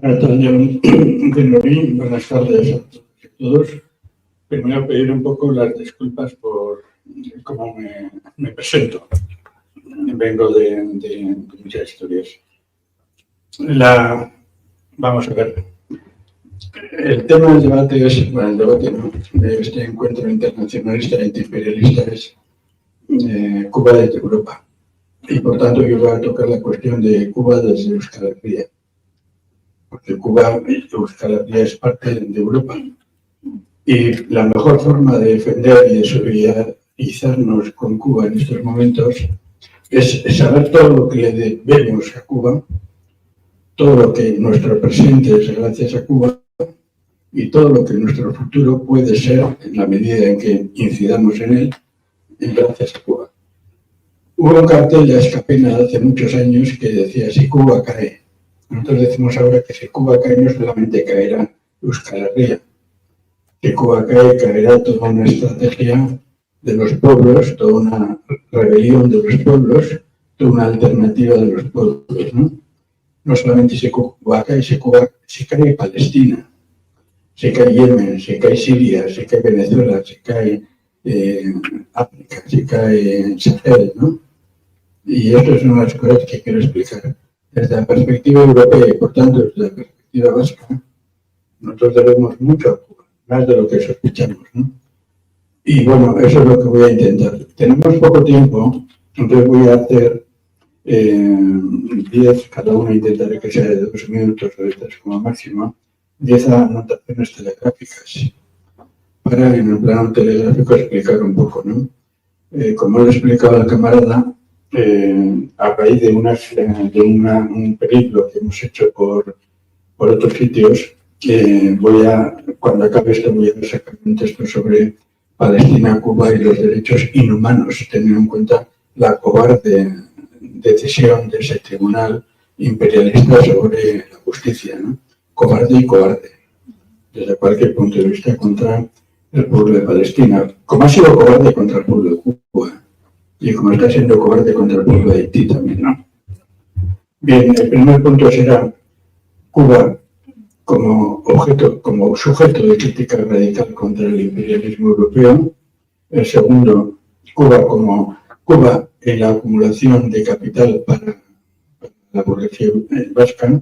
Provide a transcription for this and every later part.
Buenas tardes a todos. Primero pedir un poco las disculpas por cómo me presento. Vengo de muchas historias. Vamos a ver. El tema del debate es, bueno, el debate no, de este encuentro internacionalista e antiimperialista es Cuba desde Europa. Y por tanto yo voy a tocar la cuestión de Cuba desde Euskal Herria. Porque Cuba y Euskal Herria es parte de Europa. Y la mejor forma de defender y de solidarizarnos con Cuba en estos momentos es saber todo lo que le debemos a Cuba, todo lo que nuestro presente es gracias a Cuba y todo lo que nuestro futuro puede ser en la medida en que incidamos en él gracias a Cuba. Hubo un cartel de Azcapena hace muchos años que decía: si Cuba cae. Nosotros decimos ahora que si Cuba cae no solamente caerá Euskal Herria, que Cuba cae, caerá toda una estrategia de los pueblos, toda una rebelión de los pueblos, toda una alternativa de los pueblos, ¿no? No solamente si Cuba cae, si cae Palestina, si cae Yemen, si cae Siria, si cae Venezuela, si cae África, si cae Sahel, ¿no? Y esto es una de las cosas que quiero explicar. Desde la perspectiva europea y, por tanto, desde la perspectiva vasca, nosotros debemos mucho a Cuba, más de lo que sospechamos, ¿no? Y bueno, eso es lo que voy a intentar. Tenemos poco tiempo, entonces voy a hacer 10, cada uno intentaré que sea de 2 minutos o de 3 como máximo, 10 anotaciones telegráficas para en el plano telegráfico explicar un poco, ¿no? Como le he explicado al camarada, a raíz de un periplo que hemos hecho por otros sitios, cuando acabe esto voy a sacar un texto sobre Palestina, Cuba y los derechos inhumanos, teniendo en cuenta la cobarde decisión de ese tribunal imperialista sobre la justicia, ¿no? Cobarde y cobarde, desde cualquier punto de vista, contra el pueblo de Palestina, como ha sido cobarde contra el pueblo de Cuba y como está siendo cobarde contra el pueblo de Haití también, ¿no? Bien, el primer punto será Cuba como sujeto de crítica radical contra el imperialismo europeo. El segundo, Cuba en la acumulación de capital para la burguesía vasca.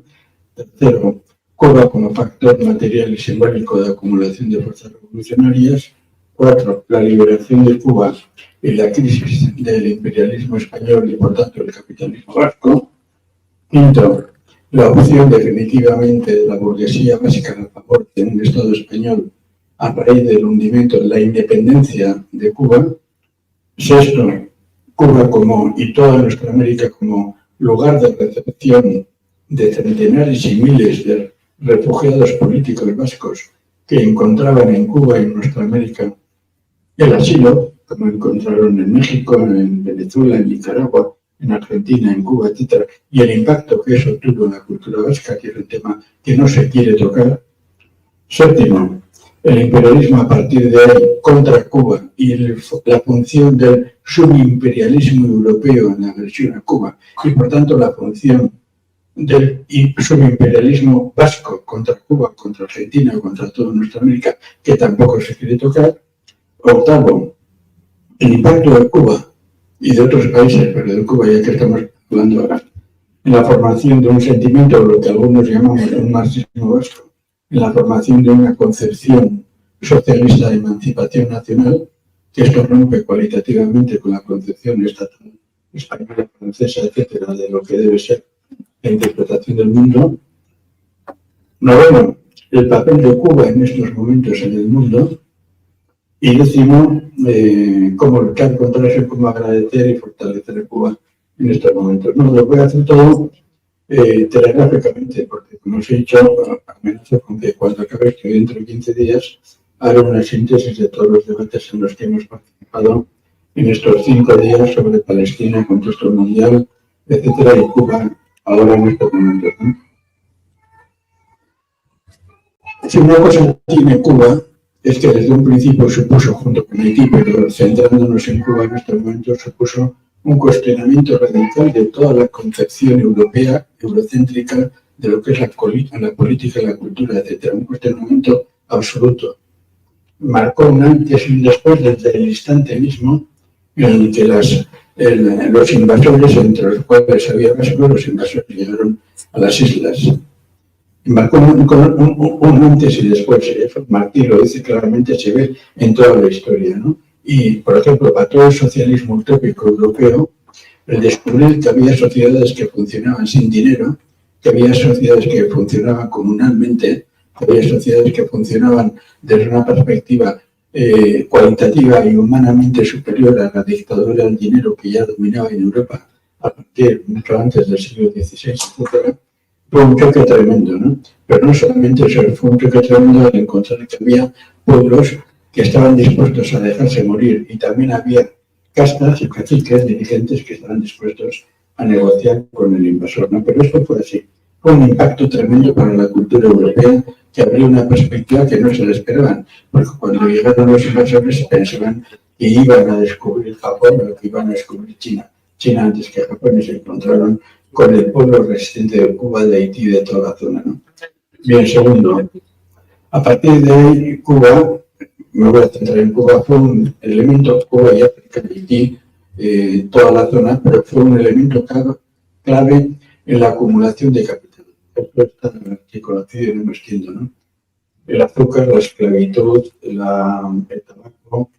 Tercero, Cuba como factor material y simbólico de acumulación de fuerzas revolucionarias. 4, la liberación de Cuba y la crisis del imperialismo español y, por tanto, el capitalismo vasco. 5, la opción definitivamente de la burguesía vasca a favor de un Estado español a raíz del hundimiento de la independencia de Cuba. 6, Cuba y toda nuestra América como lugar de recepción de centenares y miles de refugiados políticos vascos que encontraban en Cuba y en nuestra América el asilo, como encontraron en México, en Venezuela, en Nicaragua, en Argentina, en Cuba, etc. Y el impacto que eso tuvo en la cultura vasca, que es un tema que no se quiere tocar. 7, el imperialismo a partir de ahí contra Cuba y la función del subimperialismo europeo en la agresión a Cuba y, por tanto, la función del subimperialismo vasco contra Cuba, contra Argentina, contra toda nuestra América, que tampoco se quiere tocar. 8, el impacto de Cuba y de otros países, pero de Cuba ya que estamos hablando ahora, en la formación de un sentimiento, lo que algunos llamamos un marxismo vasco, en la formación de una concepción socialista de emancipación nacional, que esto rompe cualitativamente con la concepción estatal española, francesa, etcétera, de lo que debe ser la interpretación del mundo. 9, el papel de Cuba en estos momentos en el mundo. Y 10, cómo luchar contra eso, cómo agradecer y fortalecer a Cuba en estos momentos. No, lo voy a hacer todo telegráficamente, porque como os he dicho, amenazo con que cuando acabe esto dentro de 15 días haré una síntesis de todos los debates en los que hemos participado en estos 5 días sobre Palestina, contexto mundial, etcétera, y Cuba ahora en estos momentos, ¿no? Si una cosa tiene Cuba es que desde un principio supuso, junto con Haití, pero centrándonos en Cuba en estos momentos, supuso un cuestionamiento radical de toda la concepción europea, eurocéntrica de lo que es la política, la cultura, etc. Un cuestionamiento absoluto. Marcó un antes y un después desde el instante mismo en el que los invasores, entre los cuales había vascos, los invasores llegaron a las islas. Marcó un antes y después. Martí lo dice claramente, se ve en toda la historia, ¿no? Y, por ejemplo, para todo el socialismo utópico europeo, el descubrir que había sociedades que funcionaban sin dinero, que había sociedades que funcionaban comunalmente, que había sociedades que funcionaban desde una perspectiva cualitativa y humanamente superior a la dictadura del dinero que ya dominaba en Europa a partir mucho antes del siglo XVI, etc., fue un choque tremendo, ¿no? Pero no solamente eso, fue un choque tremendo al encontrar que había pueblos que estaban dispuestos a dejarse morir y también había castas y caciques, dirigentes que estaban dispuestos a negociar con el invasor, ¿no? Pero esto fue así. Fue un impacto tremendo para la cultura europea que abrió una perspectiva que no se le esperaban, porque cuando llegaron los invasores pensaban que iban a descubrir Japón o que iban a descubrir China. China antes que Japón, y se encontraron con el pueblo resistente de Cuba, de Haití y de toda la zona, ¿no? Bien, segundo, a partir de ahí Cuba, me voy a centrar en Cuba, fue un elemento, Cuba y África, Haití, toda la zona, pero fue un elemento clave en la acumulación de capital. Esto está aquí conocido y no me extiendo, ¿no? El azúcar, la esclavitud, el tabaco,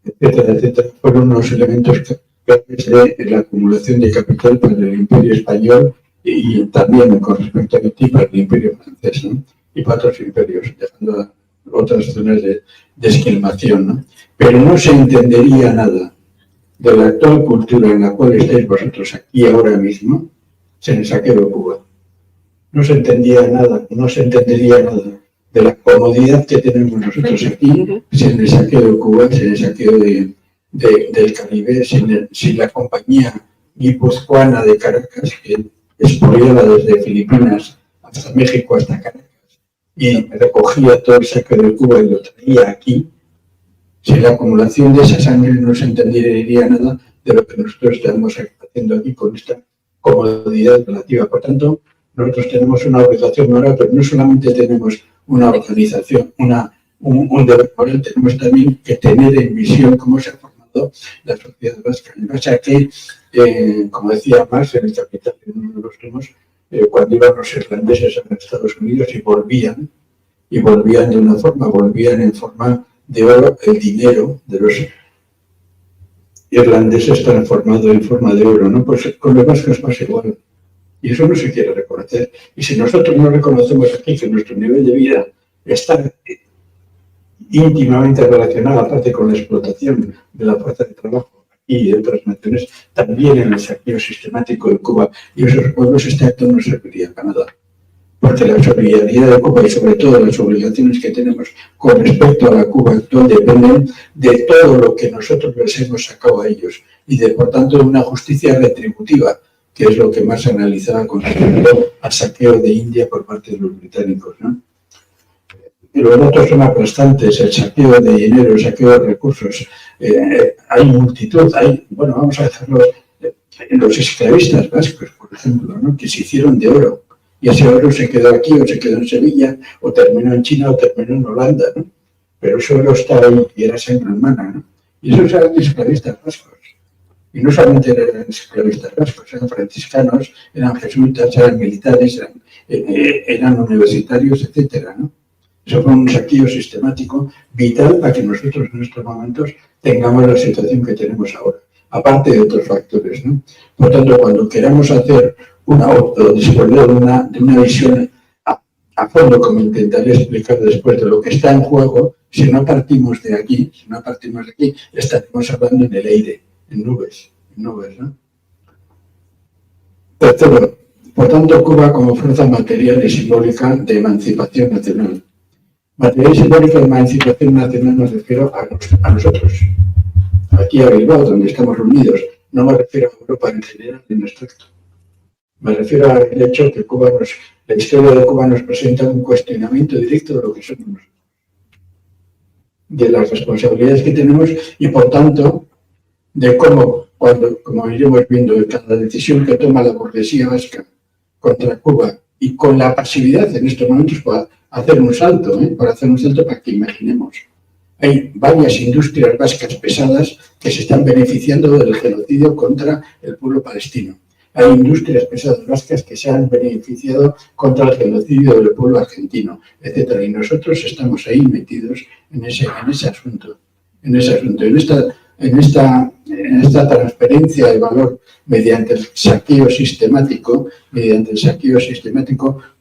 etcétera, etcétera, fueron unos elementos claves de la acumulación de capital para el Imperio Español y también con respecto a Haití para el Imperio Francés, ¿no? Y para otros imperios, dejando otras zonas de esquilmación, ¿no? Pero no se entendería nada de la actual cultura en la cual estáis vosotros aquí ahora mismo sin el saqueo de Cuba. No se entendía nada, no se entendería nada de la comodidad que tenemos nosotros aquí sin el saqueo de Cuba, sin el saqueo del Caribe, sin la compañía guipuzcoana de Caracas que expoliaba desde Filipinas hasta México, hasta Caracas, y recogía todo el saqueo de Cuba y lo traía aquí. Sin la acumulación de esa sangre no se entendería nada de lo que nosotros estamos haciendo aquí con esta comodidad relativa. Por tanto, nosotros tenemos una obligación moral, pero no solamente tenemos una organización, un deber moral, tenemos también que tener en visión cómo se ha formado la sociedad vasca. En base a que, como decía Marx en el Capital, en uno de los tomos, cuando iban los irlandeses a Estados Unidos y volvían de una forma, volvían en forma de oro, el dinero de los irlandeses transformado en forma de oro, ¿no? Pues con los vascos pasa igual. Y eso no se quiere reconocer. Y si nosotros no reconocemos aquí que nuestro nivel de vida está íntimamente relacionado, aparte con la explotación de la fuerza de trabajo y de otras naciones, también en el saqueo sistemático de Cuba y esos pueblos, este acto no serviría para nada. Porque la solidaridad de Cuba y sobre todo las obligaciones que tenemos con respecto a la Cuba actual dependen de todo lo que nosotros les hemos sacado a ellos y de, por tanto, de una justicia retributiva, que es lo que más analizaba con respecto al saqueo de India por parte de los británicos, ¿no? Y los datos son aplastantes, el saqueo de dinero, el saqueo de recursos. Hay multitud, bueno, vamos a dejarlo, los esclavistas vascos, por ejemplo, ¿no? Que se hicieron de oro. Y ese oro se quedó aquí, o se quedó en Sevilla, o terminó en China, o terminó en Holanda, ¿no? Pero ese oro está ahí y era sangre humana, ¿no? Y esos eran esclavistas vascos. Y no solamente eran esclavistas vascos, eran franciscanos, eran jesuitas, eran militares, eran universitarios, etcétera, ¿no? Eso fue un saqueo sistemático vital para que nosotros en estos momentos tengamos la situación que tenemos ahora, aparte de otros factores, ¿no? Por tanto, cuando queramos hacer disponer de una visión a fondo, como intentaré explicar después, de lo que está en juego, si no partimos de aquí, estaremos hablando en el aire, en nubes, ¿no? Tercero, por tanto, Cuba como fuerza material y simbólica de emancipación nacional. Material y simbólica de emancipación nacional me refiero a nosotros, aquí a Bilbao, donde estamos reunidos. No me refiero a Europa en general, en abstracto. Me refiero al hecho que la historia de Cuba nos presenta un cuestionamiento directo de lo que somos nosotros, de las responsabilidades que tenemos y, por tanto, de cómo, como iremos viendo, cada decisión que toma la burguesía vasca contra Cuba y con la pasividad en estos momentos para hacer un salto, para que imaginemos. Hay varias industrias vascas pesadas que se están beneficiando del genocidio contra el pueblo palestino. Hay industrias pesadas vascas que se han beneficiado contra el genocidio del pueblo argentino, etc. Y nosotros estamos ahí metidos en ese asunto. En esta transferencia de valor mediante el saqueo sistemático,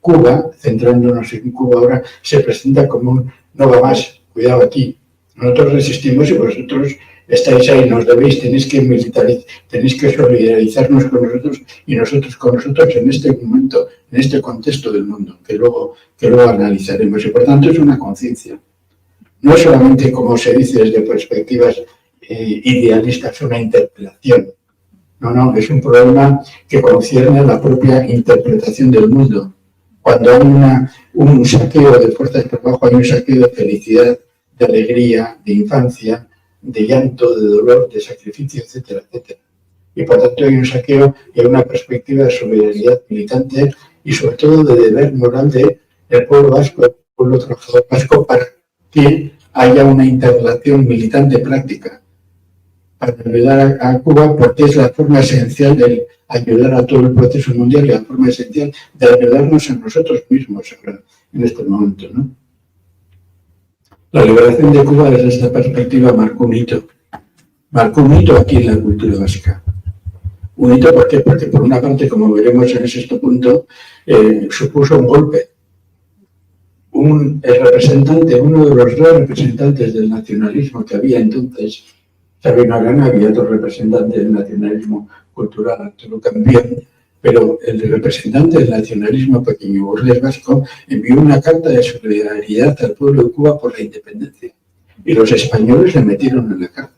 Cuba, centrándonos en Cuba ahora, se presenta como un no va más, cuidado aquí. Nosotros resistimos y vosotros estáis ahí, nos debéis, tenéis que solidarizarnos con nosotros y nosotros con vosotros en este momento, en este contexto del mundo, que luego analizaremos. Y por tanto es una conciencia. No es solamente, como se dice desde perspectivas idealistas, una interpelación. No, es un problema que concierne a la propia interpretación del mundo. Cuando hay un saqueo de fuerzas de trabajo, hay un saqueo de felicidad, de alegría, de infancia, de llanto, de dolor, de sacrificio, etcétera, etcétera. Y por tanto hay un saqueo y hay una perspectiva de solidaridad militante y sobre todo de deber moral del pueblo vasco, del pueblo trabajador vasco, para que haya una interrelación militante práctica para ayudar a Cuba, porque es la forma esencial de ayudar a todo el proceso mundial y la forma esencial de ayudarnos a nosotros mismos ahora, en este momento, ¿no? La liberación de Cuba desde esta perspectiva marcó un hito aquí en la cultura vasca. Un hito, ¿por qué? Porque por una parte, como veremos en ese punto, supuso un golpe. Uno de los dos representantes del nacionalismo que había entonces, Sabino Arana, había otro representante del nacionalismo cultural, Arturo Campión, pero el representante del nacionalismo pequeño burgués vasco envió una carta de solidaridad al pueblo de Cuba por la independencia. Y los españoles le metieron en la cárcel.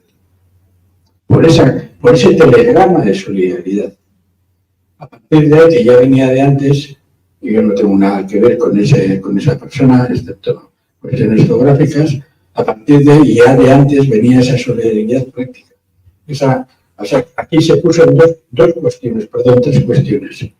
Por ese telegrama de solidaridad. A partir de ahí, que ya venía de antes, y yo no tengo nada que ver con esa persona, excepto cuestiones geográficas, a partir de ahí, ya de antes, venía esa solidaridad práctica. Aquí se puso en tres cuestiones.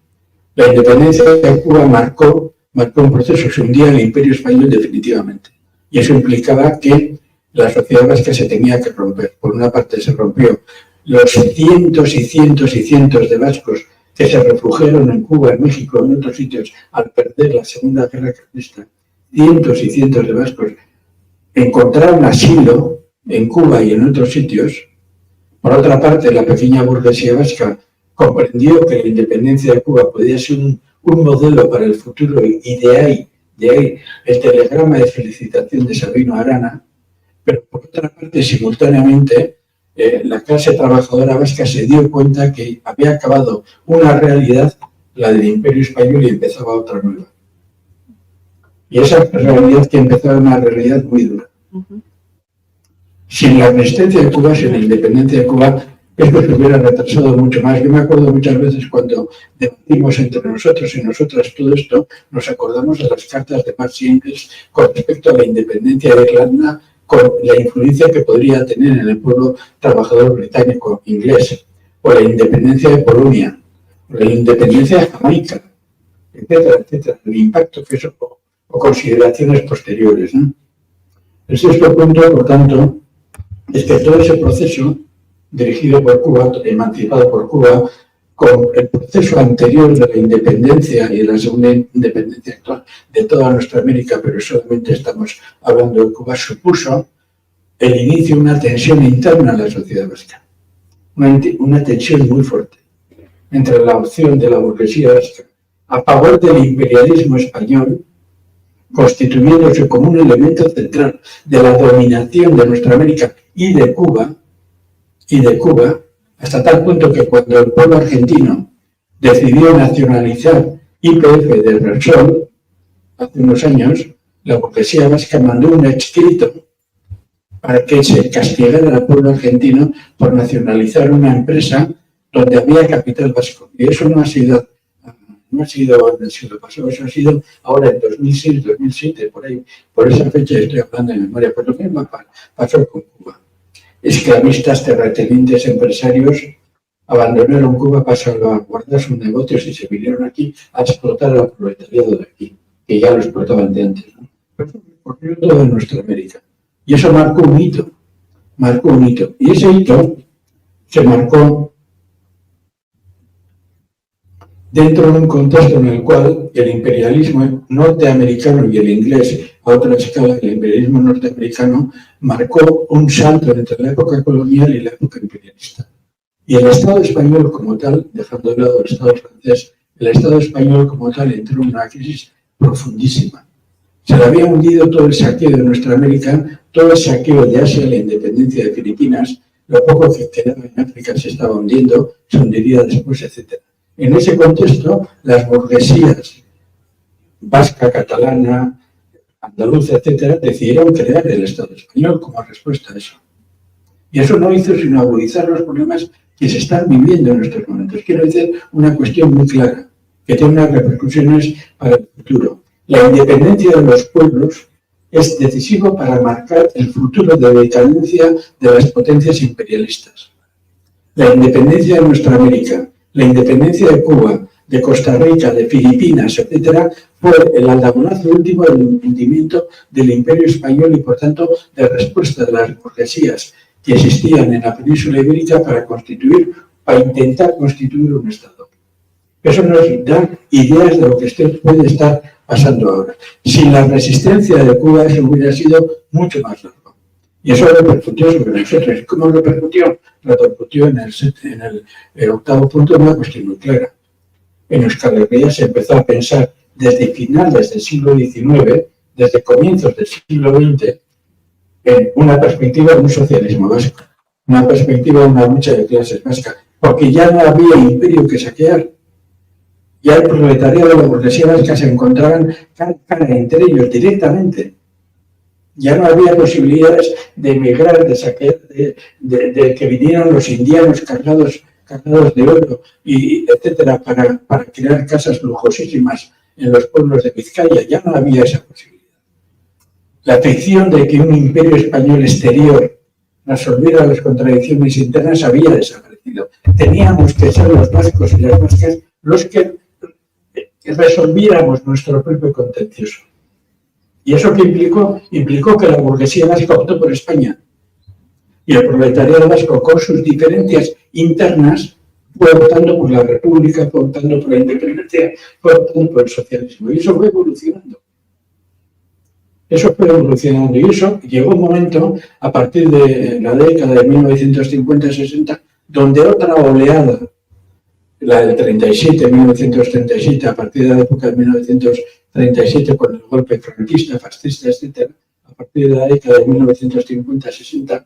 La independencia de Cuba marcó un proceso, se hundía el Imperio Español definitivamente. Y eso implicaba que la sociedad vasca se tenía que romper. Por una parte se rompió los cientos y cientos y cientos de vascos que se refugiaron en Cuba, en México, en otros sitios, al perder la Segunda Guerra Carlista. Cientos y cientos de vascos encontraron asilo en Cuba y en otros sitios. Por otra parte, la pequeña burguesía vasca comprendió que la independencia de Cuba podía ser un modelo para el futuro y de ahí el telegrama de felicitación de Sabino Arana, pero por otra parte, simultáneamente, la clase trabajadora vasca se dio cuenta que había acabado una realidad, la del Imperio Español, y empezaba otra nueva. Y esa realidad que empezaba una realidad muy dura. Sin la resistencia de Cuba, sin la independencia de Cuba, esto se hubiera retrasado mucho más. Yo me acuerdo muchas veces cuando debatimos entre nosotros y nosotras todo esto, nos acordamos de las cartas de Marx y Engels con respecto a la independencia de Irlanda, con la influencia que podría tener en el pueblo trabajador británico inglés, o la independencia de Polonia, o la independencia de Jamaica, etcétera, etcétera, el impacto que eso, o consideraciones posteriores, ¿no? El sexto punto, por tanto, es que todo ese proceso dirigido por Cuba, emancipado por Cuba, con el proceso anterior de la independencia y de la segunda independencia actual de toda nuestra América, pero solamente estamos hablando de Cuba, supuso el inicio de una tensión interna en la sociedad vasca. Una tensión muy fuerte entre la opción de la burguesía vasca a favor del imperialismo español, constituyéndose como un elemento central de la dominación de nuestra América y de Cuba, hasta tal punto que cuando el pueblo argentino decidió nacionalizar YPF de Repsol, hace unos años, la burguesía vasca mandó un escrito para que se castigara al pueblo argentino por nacionalizar una empresa donde había capital vasco. Y eso no ha sido en el siglo pasado, eso ha sido ahora en 2006, 2007, por ahí, por esa fecha estoy hablando de memoria, pues lo mismo pasó con Cuba. Esclavistas, terratenientes, empresarios abandonaron Cuba para salvaguardar sus negocios y se vinieron aquí a explotar al proletariado de aquí, que ya lo explotaban de antes, ¿no? Pero eso ocurrió todo en nuestra América. Y eso marcó un hito. Y ese hito se marcó dentro de un contexto en el cual el imperialismo norteamericano y el inglés, a otra escala, el imperialismo norteamericano marcó un salto entre la época colonial y la época imperialista. Y el Estado español como tal, dejando de lado el Estado francés, el Estado español como tal entró en una crisis profundísima. Se le había hundido todo el saqueo de nuestra América, todo el saqueo de Asia, la independencia de Filipinas, lo poco que quedaba en África se estaba hundiendo, se hundiría después, etc. En ese contexto, las burguesías vasca, catalana, andaluza, etc., decidieron crear el Estado español como respuesta a eso. Y eso no hizo sino agudizar los problemas que se están viviendo en estos momentos. Quiero decir una cuestión muy clara, que tiene unas repercusiones para el futuro. La independencia de los pueblos es decisivo para marcar el futuro de decadencia de las potencias imperialistas. La independencia de nuestra América, la independencia de Cuba, de Costa Rica, de Filipinas, etc., fue el aldabonazo último del hundimiento del Imperio Español y, por tanto, de respuesta de las burguesías que existían en la península ibérica para intentar constituir un Estado. Eso nos da ideas de lo que puede estar pasando ahora. Sin la resistencia de Cuba, eso hubiera sido mucho más largo. Y eso repercutió sobre nosotros. ¿Cómo repercutió? Repercutió en el octavo punto de una cuestión muy clara. En Euskal Herria se empezó a pensar desde finales del siglo XIX, desde comienzos del siglo XX, en una perspectiva de un socialismo vasco, una perspectiva de una lucha de clases vasca, porque ya no había imperio que saquear. Ya el proletariado de la burguesía vasca se encontraban cara a cara entre ellos directamente. Ya no había posibilidades de emigrar, de saquear, de que vinieran los indianos cargados de oro, y etcétera, para crear casas lujosísimas en los pueblos de Vizcaya. Ya no había esa posibilidad. La ficción de que un imperio español exterior resolviera las contradicciones internas había desaparecido. Teníamos que ser los vascos y las vascas los que resolviéramos nuestro propio contencioso. ¿Y eso qué implicó? Implicó que la burguesía vasca optó por España. Y el proletariado vasco, con sus diferencias internas, fue optando por la república, fue optando por la independencia, fue optando por el socialismo. Y eso fue evolucionando. Y eso llegó un momento, a partir de la década de 1950-60, donde otra oleada, la del 37, 1937, a partir de la época de 1937, con el golpe franquista, fascista, etc., a partir de la década de 1950-60,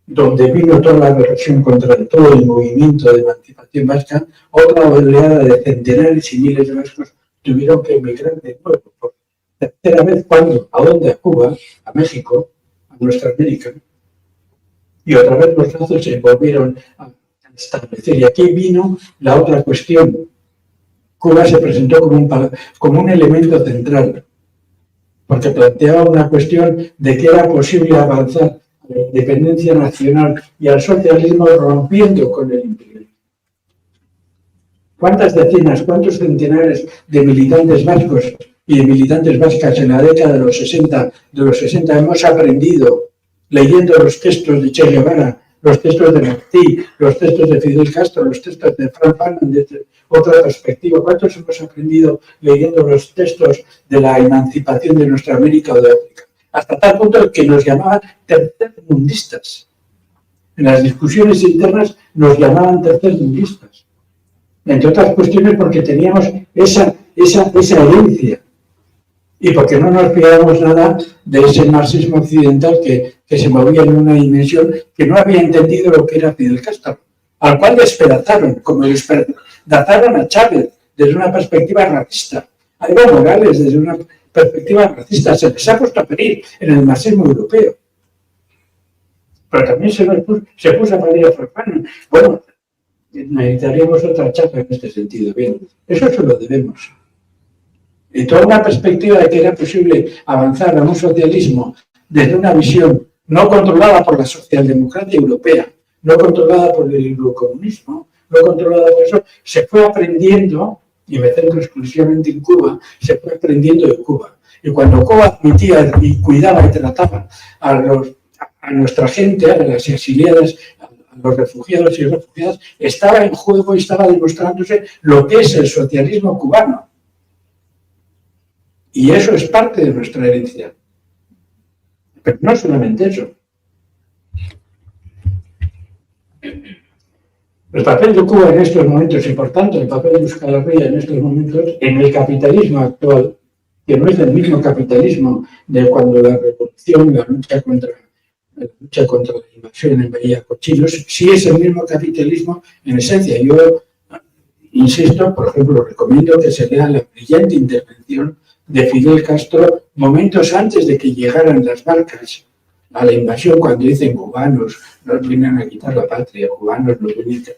donde vino toda la represión contra todo el movimiento de emancipación vasca, otra oleada de centenares y miles de vascos tuvieron que emigrar de nuevo por tercera vez. ¿Cuándo? ¿A dónde? A Cuba, a México, a nuestra América. Y otra vez los lazos se volvieron a establecer. Y aquí vino la otra cuestión. Cuba se presentó como un elemento central, porque planteaba una cuestión de que era posible avanzar a la independencia nacional y al socialismo rompiendo con el imperio. ¿Cuántas decenas, cuántos centenares de militantes vascos y de militantes vascas en la década de los 60 hemos aprendido leyendo los textos de Che Guevara, los textos de Martí, los textos de Fidel Castro, los textos de Frank Fanon, desde otra perspectiva? ¿Cuántos hemos aprendido leyendo los textos de la emancipación de nuestra América o de África? Hasta tal punto que nos llamaban tercermundistas. En las discusiones internas nos llamaban tercermundistas. Entre otras cuestiones porque teníamos esa herencia. Y porque no nos fiábamos nada de ese marxismo occidental que se movía en una dimensión que no había entendido lo que era Fidel Castro, al cual despedazaron, como despedazaron a Chávez desde una perspectiva racista, a Evo Morales desde una perspectiva racista. Se les ha puesto a pedir en el marxismo europeo. Pero también se puso a pedir a Frank Fanon. Bueno, necesitaríamos otra charla en este sentido. Bien, eso se lo debemos. Y toda una perspectiva de que era posible avanzar a un socialismo desde una visión no controlada por la socialdemocracia europea, no controlada por el eurocomunismo, lo he controlado todo eso, se fue aprendiendo, y me centro exclusivamente en Cuba, se fue aprendiendo de Cuba. Y cuando Cuba admitía y cuidaba y trataba a nuestra gente, a las exiliadas, a los refugiados y refugiadas, estaba en juego y estaba demostrándose lo que es el socialismo cubano. Y eso es parte de nuestra herencia. Pero no solamente eso. El papel de Cuba en estos momentos y, por tanto, el papel de Euskal Herria en estos momentos, en el capitalismo actual, que no es el mismo capitalismo de cuando la revolución, la lucha contra la invasión en Bahía Cochinos, sí es el mismo capitalismo en esencia. Yo insisto, por ejemplo, recomiendo que se lea la brillante intervención de Fidel Castro momentos antes de que llegaran las barcas a la invasión, cuando dicen cubanos nos vienen a quitar la patria, cubanos nos vienen a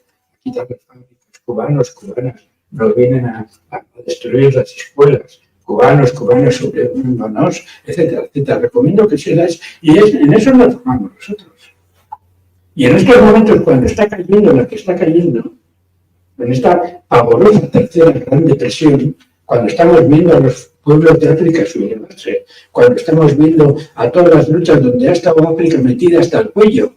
quitar las fábricas, cubanas nos vienen a destruir las escuelas, cubanos sobreviviéndonos, etcétera, etcétera. Recomiendo que se las... Y en eso nos formamos nosotros. Y en estos momentos, cuando está cayendo la que está cayendo, en esta pavorosa tercera gran depresión, cuando estamos viendo a los pueblos de África sublevarse, cuando estamos viendo a todas las luchas donde ha estado África metida hasta el cuello,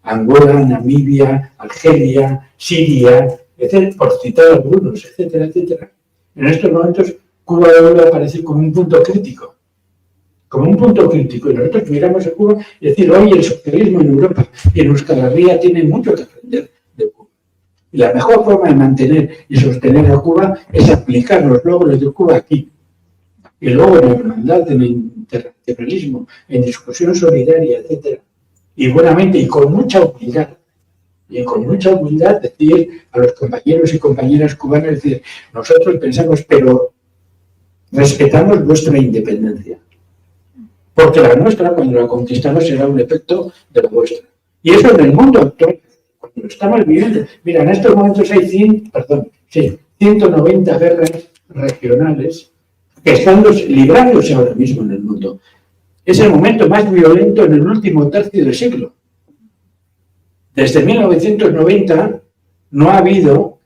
Angola, Namibia, Argelia, Siria, etcétera, por citar algunos, etcétera, etcétera. En estos momentos Cuba debe aparecer como un punto crítico, y nosotros miramos a Cuba y decir, hoy el socialismo en Europa y en Euskal Herria tiene mucho que aprender de Cuba. Y la mejor forma de mantener y sostener a Cuba es aplicar los logros de Cuba aquí. Y luego en la hermandad, en el internacionalismo, en discusión solidaria, etc. Y buenamente y con mucha humildad, decir a los compañeros y compañeras cubanas, decir, nosotros pensamos, pero respetamos vuestra independencia. Porque la nuestra, cuando la conquistamos, será un efecto de la vuestra. Y eso en el mundo actual, cuando lo estamos viviendo. Mira, en estos momentos hay 190 guerras regionales que están librándose ahora mismo en el mundo. Es el momento más violento en el último tercio del siglo. Desde 1990 no ha habido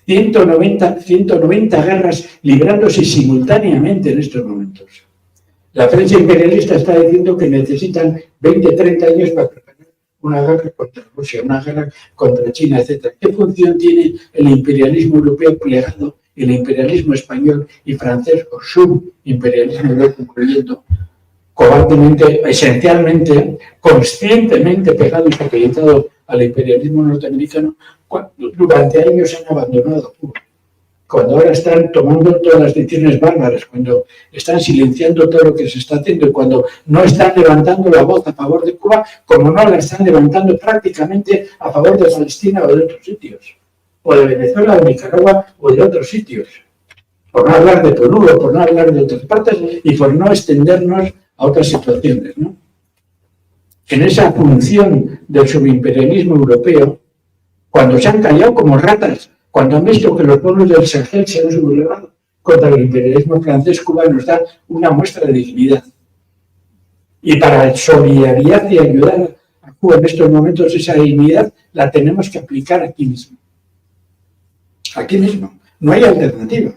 190 guerras librándose simultáneamente en estos momentos. La prensa imperialista está diciendo que necesitan 20, 30 años para preparar una guerra contra Rusia, una guerra contra China, etc. ¿Qué función tiene el imperialismo europeo plegado, el imperialismo español y francés, o subimperialismo europeo, incluyendo cobardemente, esencialmente, conscientemente pegado y supeditado al imperialismo norteamericano, cuando durante años han abandonado Cuba? Cuando ahora están tomando todas las decisiones bárbaras, cuando están silenciando todo lo que se está haciendo y cuando no están levantando la voz a favor de Cuba, como no la están levantando prácticamente a favor de Palestina o de otros sitios, o de Venezuela, o de Nicaragua o de otros sitios, por no hablar de Perú o por no hablar de otras partes y por no extendernos a otras situaciones, ¿no? En esa función del subimperialismo europeo, cuando se han callado como ratas, cuando han visto que los pueblos del Sahel se han sublevado contra el imperialismo francés, Cuba nos da una muestra de dignidad. Y para solidaridad y ayudar a Cuba en estos momentos, esa dignidad la tenemos que aplicar aquí mismo. Aquí mismo. No hay alternativa.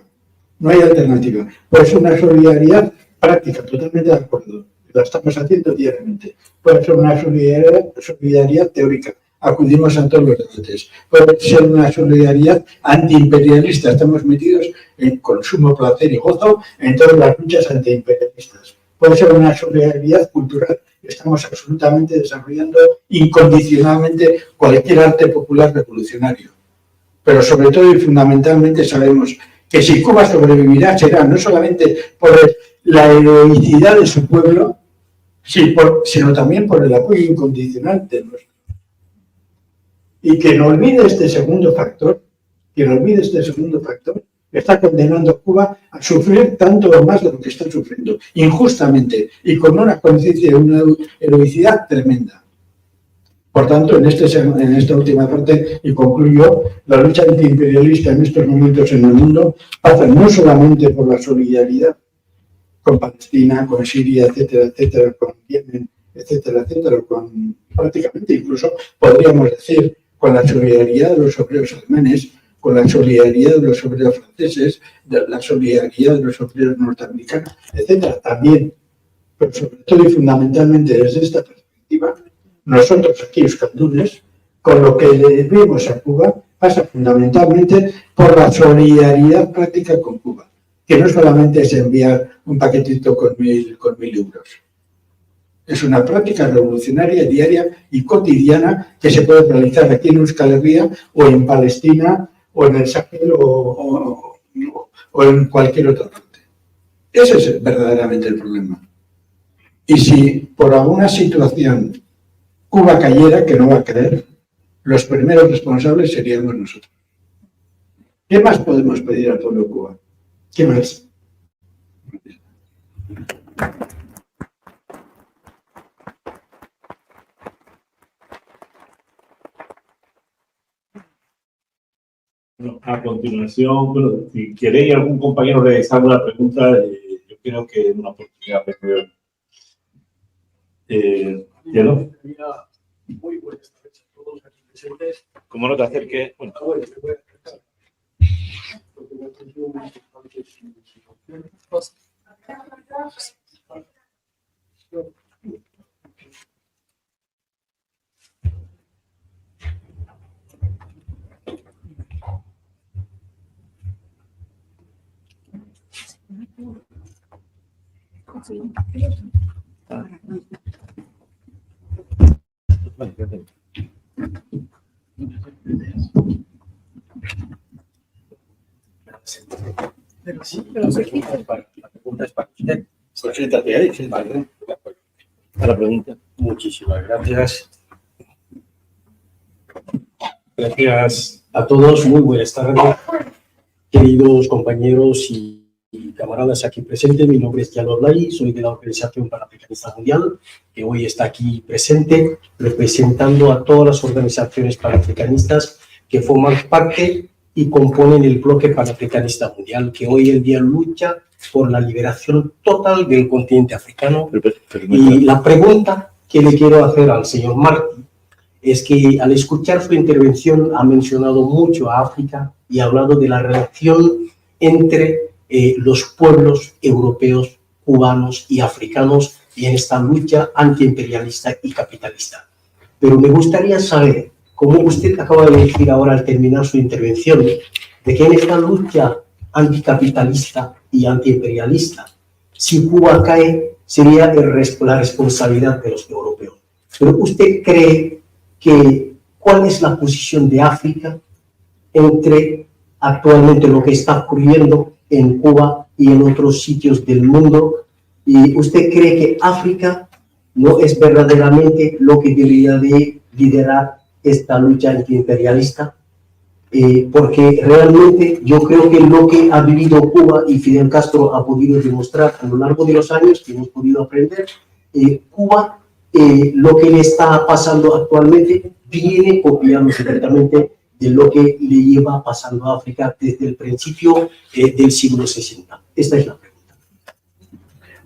No hay alternativa. Pues una solidaridad práctica, totalmente de acuerdo. La estamos haciendo diariamente. Puede ser una solidaridad teórica. Acudimos a todos los debates. Puede ser una solidaridad antiimperialista. Estamos metidos en consumo, placer y gozo en todas las luchas antiimperialistas. Puede ser una solidaridad cultural. Estamos absolutamente desarrollando incondicionalmente cualquier arte popular revolucionario. Pero sobre todo y fundamentalmente sabemos que si Cuba sobrevivirá será no solamente por la heroicidad de su pueblo, sino también por el apoyo incondicional de nuestro. Y quien olvide este segundo factor, está condenando a Cuba a sufrir tanto o más de lo que está sufriendo, injustamente y con una conciencia y una heroicidad tremenda. Por tanto, en esta última parte, y concluyo, la lucha antiimperialista en estos momentos en el mundo pasa no solamente por la solidaridad con Palestina, con Siria, etcétera, etcétera, con Yemen, etcétera, etcétera, con prácticamente incluso podríamos decir con la solidaridad de los obreros alemanes, con la solidaridad de los obreros franceses, de la solidaridad de los obreros norteamericanos, etcétera, también. Pero sobre todo y fundamentalmente desde esta perspectiva, nosotros aquí, euskaldunes, con lo que le debemos a Cuba, pasa fundamentalmente por la solidaridad práctica con Cuba, que no solamente es enviar un paquetito con 1.000 euros. Es una práctica revolucionaria, diaria y cotidiana que se puede realizar aquí en Euskal Herria o en Palestina o en el Sahel o en cualquier otra parte. Ese es verdaderamente el problema. Y si por alguna situación Cuba cayera, que no va a caer, los primeros responsables seríamos nosotros. ¿Qué más podemos pedir al pueblo de Cuba? ¿Qué más? Bueno, a continuación, bueno, si queréis algún compañero realizar una pregunta, yo creo que es una oportunidad mejor. ¿No? Muy buenas tardes a todos aquí presentes. Como no te acerques, bueno. La pregunta es para usted. A la pregunta. Muchísimas gracias. Gracias. A todos, muy buenas tardes, queridos compañeros y camaradas aquí presentes. Mi nombre es Yalo Blay, soy de la Organización Panafricanista Mundial, que hoy está aquí presente, representando a todas las organizaciones panafricanistas que forman parte y componen el bloque panafricanista mundial, que hoy en día lucha por la liberación total del continente africano. Y la pregunta que le quiero hacer al señor Martí es que al escuchar su intervención ha mencionado mucho a África y ha hablado de la relación entre los pueblos europeos, cubanos y africanos y en esta lucha antiimperialista y capitalista. Pero me gustaría saber, como usted acaba de decir ahora al terminar su intervención, de que en esta lucha anticapitalista y antiimperialista, si Cuba cae, sería la responsabilidad de los europeos. Pero ¿usted cree que cuál es la posición de África entre actualmente lo que está ocurriendo en Cuba y en otros sitios del mundo? ¿Y usted cree que África no es verdaderamente lo que debería de liderar esta lucha antiimperialista? Porque realmente yo creo que lo que ha vivido Cuba y Fidel Castro ha podido demostrar a lo largo de los años que hemos podido aprender, Cuba, lo que le está pasando actualmente viene copiando directamente de lo que le lleva pasando a África desde el principio del siglo 60. Esta es la pregunta.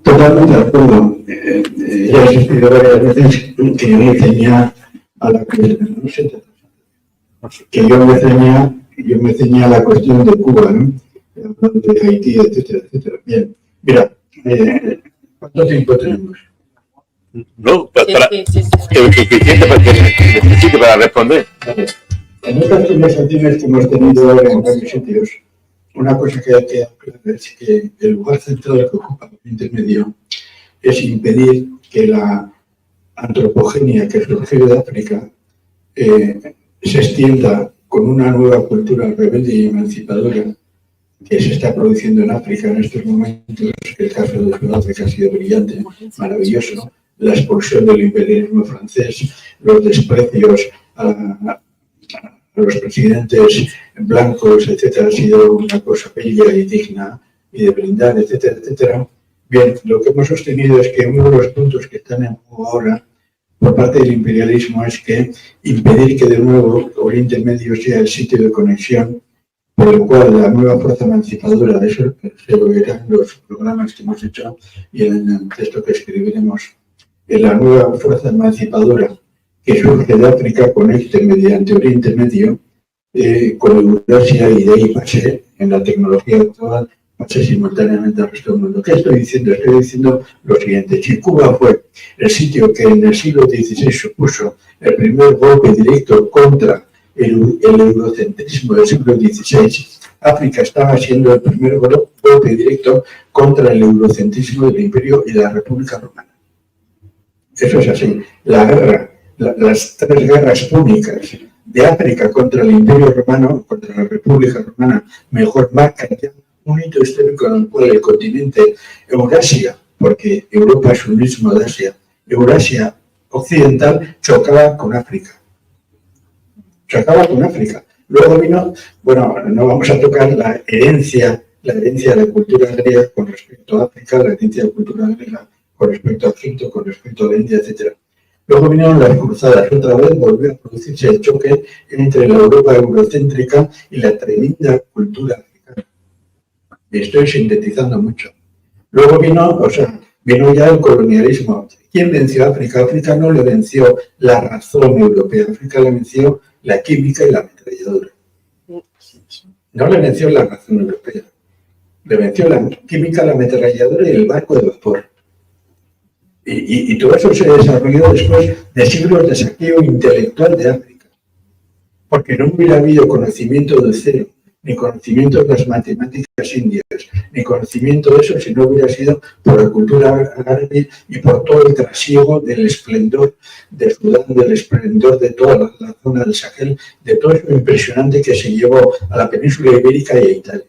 Totalmente de acuerdo. Ya he insistido varias veces que yo me ceñía a la yo me ceñía a la cuestión de Cuba, ¿no? De Haití, etcétera, etcétera. Bien, mira, ¿cuánto tiempo tenemos? No, suficiente para responder. En estas conversaciones que hemos tenido ahora en varios sitios, una cosa que hay que aclarar es que el lugar central que ocupa el intermedio es impedir que la antropogenia que surgió de África se extienda con una nueva cultura rebelde y emancipadora que se está produciendo en África en estos momentos. El caso de Sudáfrica ha sido brillante, maravilloso. La expulsión del imperialismo francés, los desprecios a los presidentes blancos, etcétera, ha sido una cosa bella y digna y de brindar, etcétera, etcétera. Bien, lo que hemos sostenido es que uno de los puntos que están en juego ahora por parte del imperialismo es que impedir que de nuevo Oriente Medio sea el sitio de conexión por el cual la nueva fuerza emancipadora, eso se verán los programas que hemos hecho y en el texto que escribiremos, la nueva fuerza emancipadora que surge de África conecte mediante Oriente Medio con Eurasia y de ahí pase en la tecnología actual, pase simultáneamente al resto del mundo. ¿Qué estoy diciendo? Estoy diciendo lo siguiente. Si Cuba fue el sitio que en el siglo XVI supuso el primer golpe directo contra el eurocentrismo del siglo XVI, África estaba siendo el primer golpe directo contra el eurocentrismo del Imperio y de la República Romana. Eso es así. La guerra, las tres guerras púnicas de África contra el Imperio Romano, contra la República Romana, mejor marcan ya un hito histórico en el cual el continente Eurasia, porque Europa es un istmo de Asia, Eurasia occidental chocaba con África. Chocaba con África. Luego vino, bueno, no vamos a tocar la herencia de la cultura griega con respecto a África, la herencia de la cultura griega con respecto a Egipto, con respecto a la India, etc. Luego vinieron las cruzadas. Otra vez volvió a producirse el choque entre la Europa eurocéntrica y la tremenda cultura africana. Estoy sintetizando mucho. Luego vino ya el colonialismo. ¿Quién venció a África? África no le venció la razón europea. África le venció la química y la ametralladora. No le venció la razón europea. Le venció la química, la ametralladora y el barco de vapor. Y todo eso se desarrolló después de siglos de saqueo intelectual de África. Porque no hubiera habido conocimiento del cero, ni conocimiento de las matemáticas indias, ni conocimiento de eso si no hubiera sido por la cultura árabe y por todo el trasiego del esplendor de Sudán, del esplendor de toda la zona del Sahel, de todo eso impresionante que se llevó a la península ibérica y a Italia.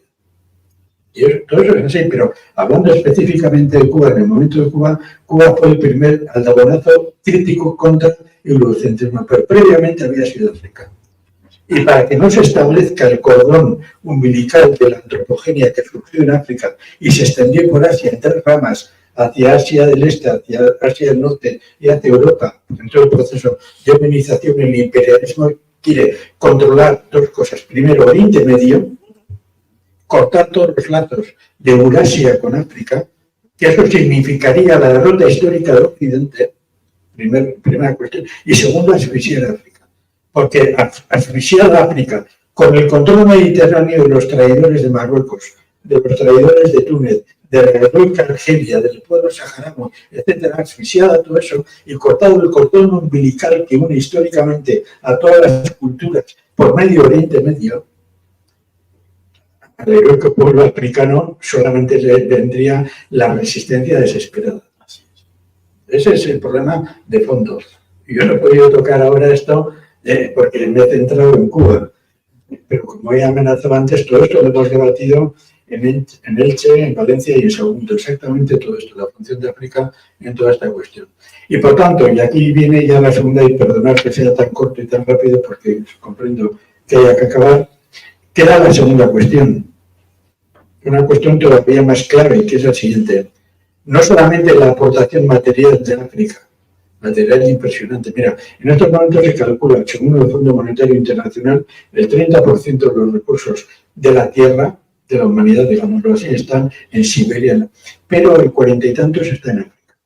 Y todo eso es así, pero hablando específicamente de Cuba, en el momento de Cuba, Cuba fue el primer aldabonazo crítico contra el eurocentrismo, pero previamente había sido África. Y para que no se establezca el cordón umbilical de la antropogenia que surgió en África y se extendió por Asia en tres ramas, hacia Asia del Este, hacia Asia del Norte y hacia Europa, en todo el proceso de hominización, el imperialismo quiere controlar dos cosas. Primero, Oriente Medio, cortar todos los lazos de Eurasia con África, que eso significaría la derrota histórica de Occidente, primera cuestión, y segundo, asfixiar a África. Porque asfixiar a África con el control mediterráneo de los traidores de Marruecos, de los traidores de Túnez, de la heroica Argelia, del pueblo saharaui, etcétera, asfixiado todo eso y cortado el cordón umbilical que une históricamente a todas las culturas por medio Oriente Medio, al heroico pueblo africano solamente le vendría la resistencia desesperada. Ese es el problema de fondo. Y yo no he podido tocar ahora esto porque me he centrado en Cuba. Pero como he amenazado antes, todo esto lo hemos debatido en Elche, en Valencia y en Sagunto. Exactamente todo esto, la función de África en toda esta cuestión. Y por tanto, y aquí viene ya la segunda, y perdonad que sea tan corto y tan rápido porque comprendo que haya que acabar, queda la segunda cuestión. Una cuestión todavía más clave, que es la siguiente. No solamente la aportación material de África, material impresionante. Mira, en estos momentos se calcula, según el Fondo Monetario Internacional, el 30% de los recursos de la Tierra, de la humanidad, digámoslo así, están en Siberia, pero el 40 y tantos está en África.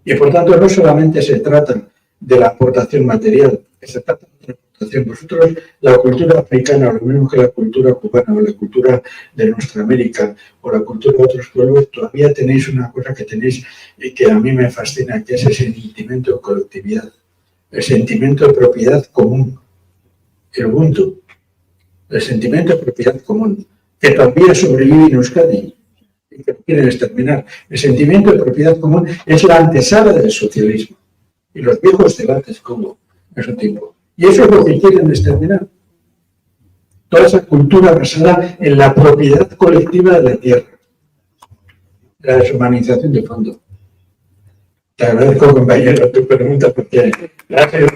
Y por tanto, no solamente se trata de la aportación material, se trata de la aportación. Vosotros, la cultura africana, lo mismo que la cultura cubana o la cultura de nuestra América o la cultura de otros pueblos, todavía tenéis una cosa que tenéis y que a mí me fascina, que es el sentimiento de colectividad, el sentimiento de propiedad común, el Ubuntu, el sentimiento de propiedad común, que todavía sobrevive en Euskadi y que quieren exterminar. El sentimiento de propiedad común es la antesala del socialismo y los viejos debates como en su tiempo. Y eso es lo que quieren exterminar. Toda esa cultura basada en la propiedad colectiva de la tierra. La deshumanización de fondo. Te agradezco, compañero, tu pregunta porque gracias.